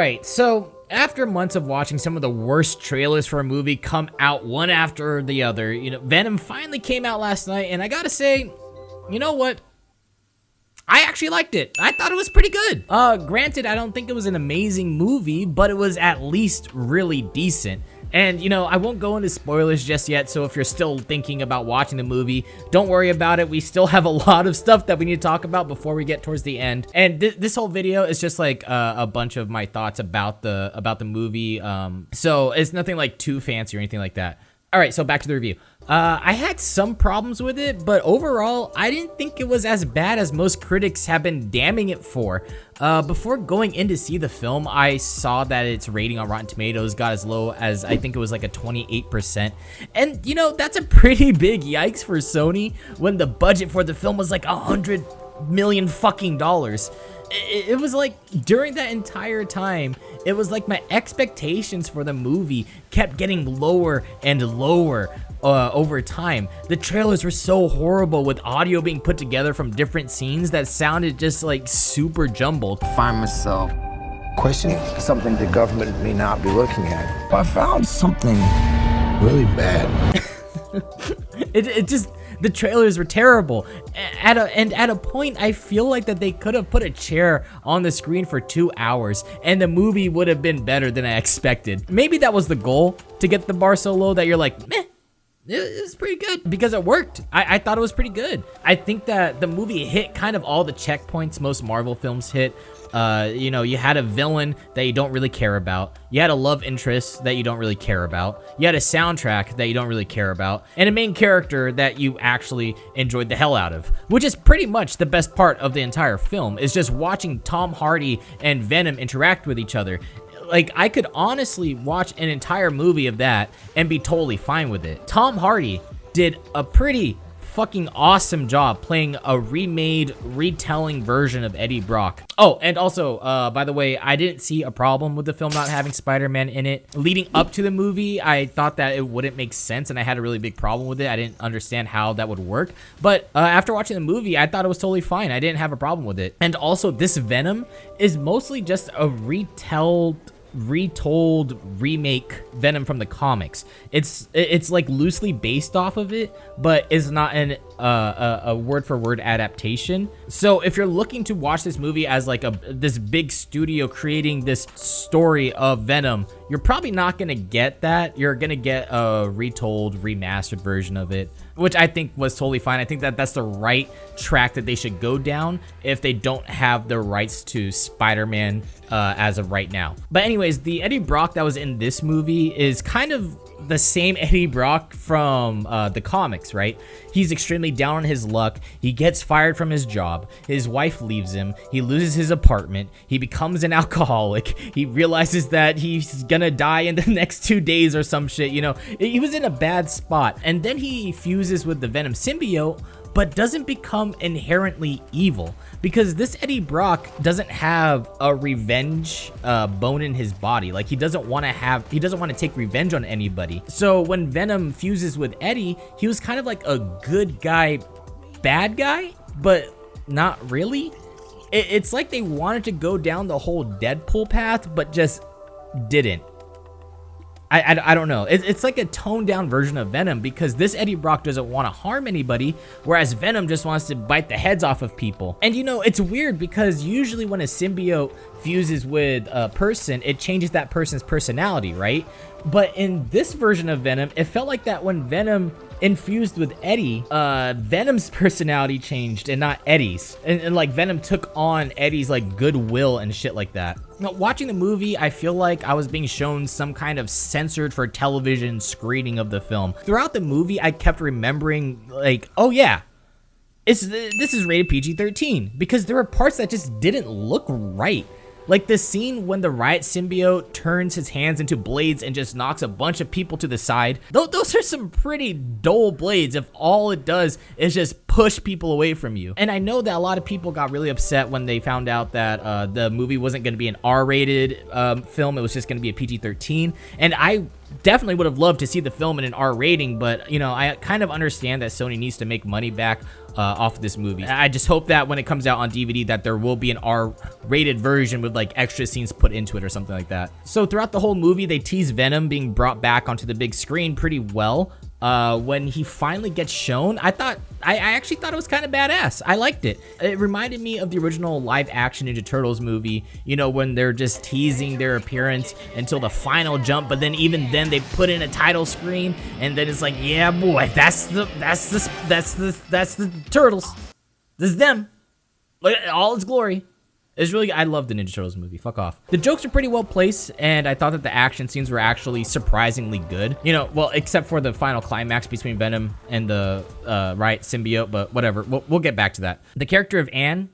Alright, so after months of watching some of the worst trailers for a movie come out one after the other, Venom finally came out last night, and I gotta say, you know what? I actually liked it. I thought it was pretty good. Granted, I don't think it was an amazing movie, but it was at least really decent. And, I won't go into spoilers just yet, so if you're still thinking about watching the movie, don't worry about it. We still have a lot of stuff that we need to talk about before we get towards the end. And this whole video is just like a bunch of my thoughts about the movie. So it's nothing like too fancy or anything like that. All right, so back to the review. I had some problems with it, but overall, I didn't think it was as bad as most critics have been damning it for. Before going in to see the film, I saw that its rating on Rotten Tomatoes got as low as, I think it was like a 28%. And, that's a pretty big yikes for Sony when the budget for the film was like $100 million fucking dollars. It was like, during that entire time, it was like my expectations for the movie kept getting lower and lower over time. The trailers were so horrible, with audio being put together from different scenes that sounded just like super jumbled. I find myself questioning something the government may not be looking at. I found something really bad. The trailers were terrible. At a point, I feel like that they could have put a chair on the screen for 2 hours, and the movie would have been better than I expected. Maybe that was the goal, to get the bar so low that you're like, meh. It was pretty good, because it worked. I thought it was pretty good. I think that the movie hit kind of all the checkpoints most Marvel films hit. You had a villain that you don't really care about. You had a love interest that you don't really care about. You had a soundtrack that you don't really care about. And a main character that you actually enjoyed the hell out of. Which is pretty much the best part of the entire film, is just watching Tom Hardy and Venom interact with each other. Like, I could honestly watch an entire movie of that and be totally fine with it. Tom Hardy did a pretty fucking awesome job playing a remade, retelling version of Eddie Brock. Oh, and also, by the way, I didn't see a problem with the film not having Spider-Man in it. Leading up to the movie, I thought that it wouldn't make sense, and I had a really big problem with it. I didn't understand how that would work. But after watching the movie, I thought it was totally fine. I didn't have a problem with it. And also, this Venom is mostly just a retold remake Venom from the comics. It's like loosely based off of it, but is not a word for word adaptation. So if you're looking to watch this movie as like this big studio creating this story of Venom, you're probably not gonna get that. You're gonna get a retold, remastered version of it, which I think was totally fine. I think that that's the right track that they should go down if they don't have the rights to Spider-Man as of right now. But anyways, the Eddie Brock that was in this movie is kind of the same Eddie Brock from the comics, right? He's extremely down on his luck. He gets fired from his job. His wife leaves him. He loses his apartment. He becomes an alcoholic. He realizes that he's gonna die in the next 2 days or some shit, He was in a bad spot. And then he fuses with the Venom symbiote, but doesn't become inherently evil, because this Eddie Brock doesn't have a revenge bone in his body. Like, he doesn't want to take revenge on anybody. So when Venom fuses with Eddie, he was kind of like a good guy, bad guy, but not really. It's like they wanted to go down the whole Deadpool path, but just didn't. I don't know. It's like a toned down version of Venom, because this Eddie Brock doesn't want to harm anybody, whereas Venom just wants to bite the heads off of people. And it's weird, because usually when a symbiote fuses with a person, it changes that person's personality, right? But in this version of Venom, it felt like that when Venom infused with Eddie, Venom's personality changed and not Eddie's. And like Venom took on Eddie's like goodwill and shit like that. Now, watching the movie, I feel like I was being shown some kind of censored for television screening of the film. Throughout the movie, I kept remembering like, oh yeah, this is rated PG-13, because there were parts that just didn't look right. Like the scene when the Riot symbiote turns his hands into blades and just knocks a bunch of people to the side. Those are some pretty dull blades if all it does is just push people away from you. And I know that a lot of people got really upset when they found out that the movie wasn't going to be an R-rated film. It was just going to be a PG-13. And I definitely would have loved to see the film in an R rating, but you know, I kind of understand that Sony needs to make money back off of this movie. I just hope that when it comes out on DVD that there will be an R-rated version with like extra scenes put into it or something like that. So throughout the whole movie, they tease Venom being brought back onto the big screen pretty well. When he finally gets shown, I actually thought it was kind of badass. I liked it. It reminded me of the original live action Ninja Turtles movie, you know, when they're just teasing their appearance until the final jump, but then even then they put in a title screen and then it's like, yeah boy, that's the Turtles. This is them. Look at all its glory. It's really, I love the Ninja Turtles movie. Fuck off. The jokes are pretty well placed, and I thought that the action scenes were actually surprisingly good. You know, well, except for the final climax between Venom and the Riot symbiote, but whatever. We'll get back to that. The character of Anne,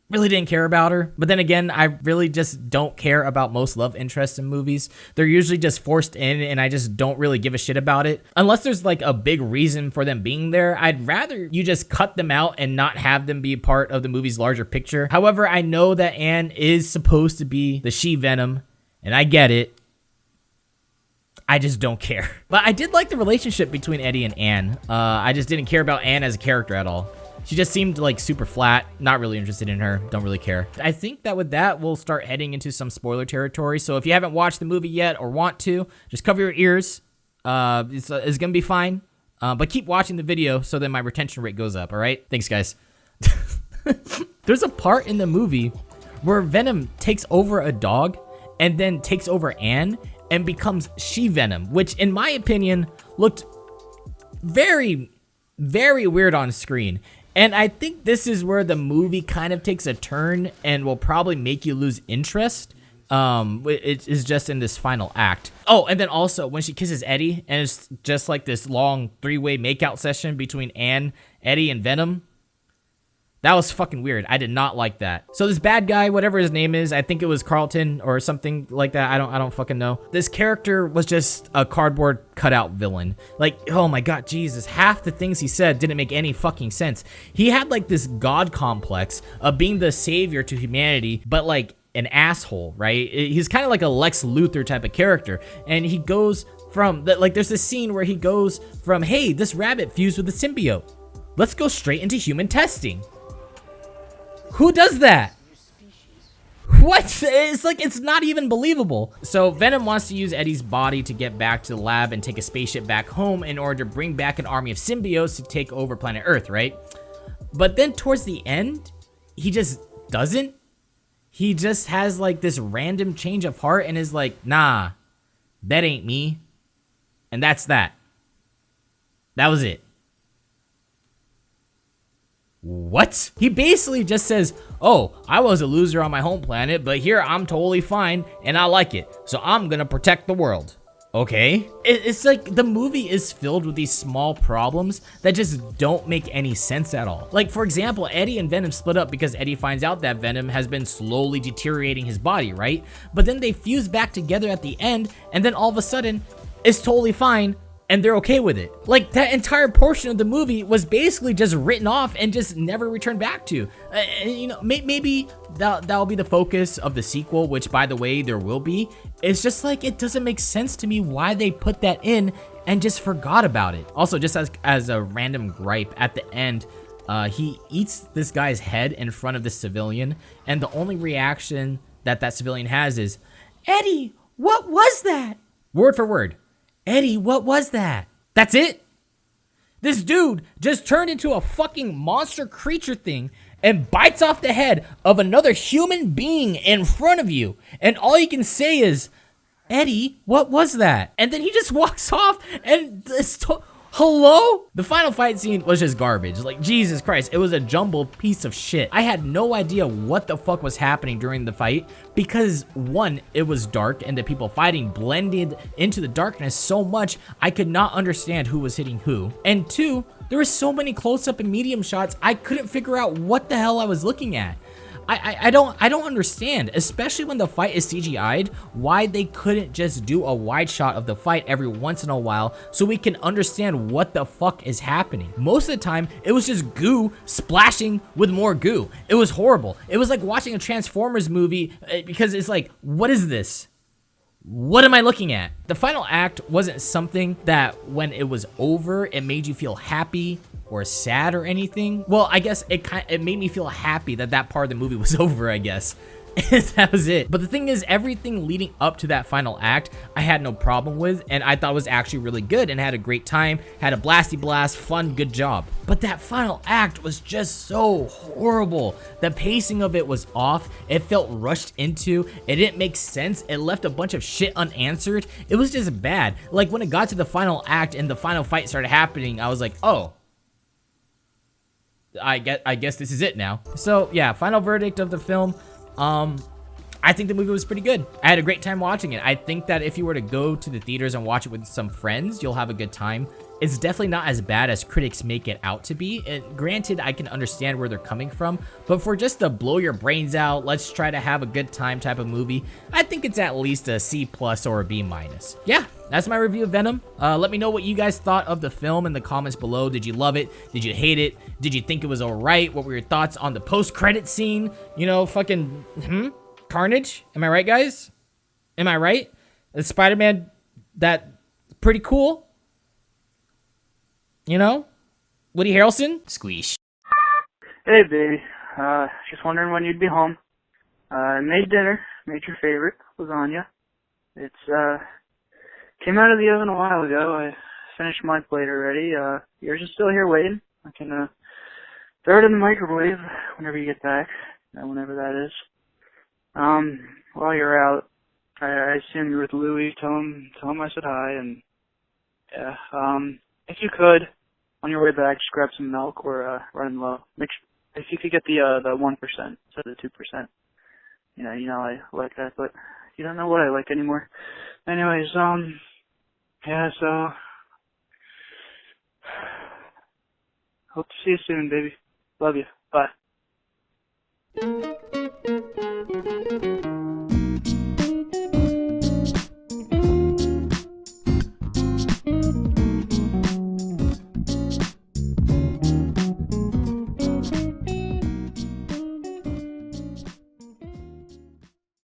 really didn't care about her. But then again, I really just don't care about most love interests in movies. They're usually just forced in, and I just don't really give a shit about it. Unless there's like a big reason for them being there, I'd rather you just cut them out and not have them be part of the movie's larger picture. However, I know that Anne is supposed to be the she-Venom, and I get it. I just don't care. But I did like the relationship between Eddie and Anne. I just didn't care about Anne as a character at all. She just seemed like super flat, not really interested in her, don't really care. I think that with that, we'll start heading into some spoiler territory. So if you haven't watched the movie yet or want to, just cover your ears. It's gonna be fine. But keep watching the video so that my retention rate goes up, all right? Thanks, guys. There's a part in the movie where Venom takes over a dog and then takes over Anne and becomes she-Venom, which in my opinion looked very, very weird on screen. And I think this is where the movie kind of takes a turn and will probably make you lose interest. It is just in this final act. Oh, and then also when she kisses Eddie and it's just like this long three-way makeout session between Anne, Eddie, and Venom. That was fucking weird. I did not like that. So this bad guy, whatever his name is, I think it was Carlton or something like that. I don't fucking know. This character was just a cardboard cutout villain. Like, oh my god, Jesus. Half the things he said didn't make any fucking sense. He had like this god complex of being the savior to humanity, but like an asshole, right? He's kind of like a Lex Luthor type of character. And he goes from, like there's this scene where he goes from, hey, this rabbit fused with a symbiote. Let's go straight into human testing. Who does that? What? It's like, it's not even believable. So Venom wants to use Eddie's body to get back to the lab and take a spaceship back home in order to bring back an army of symbiotes to take over planet Earth, right? But then towards the end, he just doesn't. He just has like this random change of heart and is like, nah, that ain't me. And that's that. That was it. What? He basically just says, oh, I was a loser on my home planet, but here I'm totally fine and I like it, so I'm gonna protect the world. Okay. It's like the movie is filled with these small problems that just don't make any sense at all. Like, for example, Eddie and Venom split up because Eddie finds out that Venom has been slowly deteriorating his body, right? But then they fuse back together at the end, and then all of a sudden, it's totally fine. And they're okay with it. Like, that entire portion of the movie was basically just written off and just never returned back to. You know, maybe that'll be the focus of the sequel, which, by the way, there will be. It's just like, it doesn't make sense to me why they put that in and just forgot about it. Also, just as a random gripe, at the end, he eats this guy's head in front of the civilian, and the only reaction that civilian has is, Eddie, what was that? Word for word. Eddie, what was that? That's it? This dude just turned into a fucking monster creature thing and bites off the head of another human being in front of you. And all you can say is, Eddie, what was that? And then he just walks off and hello? The final fight scene was just garbage. Like, Jesus Christ, it was a jumbled piece of shit. I had no idea what the fuck was happening during the fight because, one, it was dark and the people fighting blended into the darkness so much I could not understand who was hitting who. And two, there were so many close-up and medium shots, I couldn't figure out what the hell I was looking at. I don't understand, especially when the fight is CGI'd, why they couldn't just do a wide shot of the fight every once in a while so we can understand what the fuck is happening. Most of the time, it was just goo splashing with more goo. It was horrible. It was like watching a Transformers movie because it's like, what is this? What am I looking at? The final act wasn't something that when it was over, it made you feel happy or sad or anything. Well, I guess it made me feel happy that that part of the movie was over, I guess. That was it. But the thing is, everything leading up to that final act, I had no problem with, and I thought was actually really good and had a great time, had a blasty blast, fun, good job. But that final act was just so horrible. The pacing of it was off. It felt rushed into. It didn't make sense. It left a bunch of shit unanswered. It was just bad. Like when it got to the final act and the final fight started happening, I was like, oh, I guess this is it now. So yeah, final verdict of the film. I think the movie was pretty good. I had a great time watching it. I think that if you were to go to the theaters and watch it with some friends, you'll have a good time. It's definitely not as bad as critics make it out to be. And granted, I can understand where they're coming from, but for just to blow your brains out, let's try to have a good time type of movie, I think it's at least a C+ or a B-. Yeah, that's my review of Venom. Let me know what you guys thought of the film in the comments below. Did you love it? Did you hate it? Did you think it was alright? What were your thoughts on the post-credit scene? You know, fucking, Carnage? Am I right, guys? Am I right? The Spider-Man, that pretty cool. You know? Woody Harrelson? Squeesh. Hey, baby. Just wondering when you'd be home. Made dinner. Made your favorite, lasagna. It's, came out of the oven a while ago. I finished my plate already. Yours is still here waiting. I can, throw it in the microwave whenever you get back. Whenever that is. While you're out, I assume you're with Louie. Tell him I said hi, and, yeah, if you could, on your way back, just grab some milk or, running low. If you could get the 1% instead of the 2%. You know I like that, but you don't know what I like anymore. Anyways, yeah, so, hope to see you soon, baby. Love you. Bye.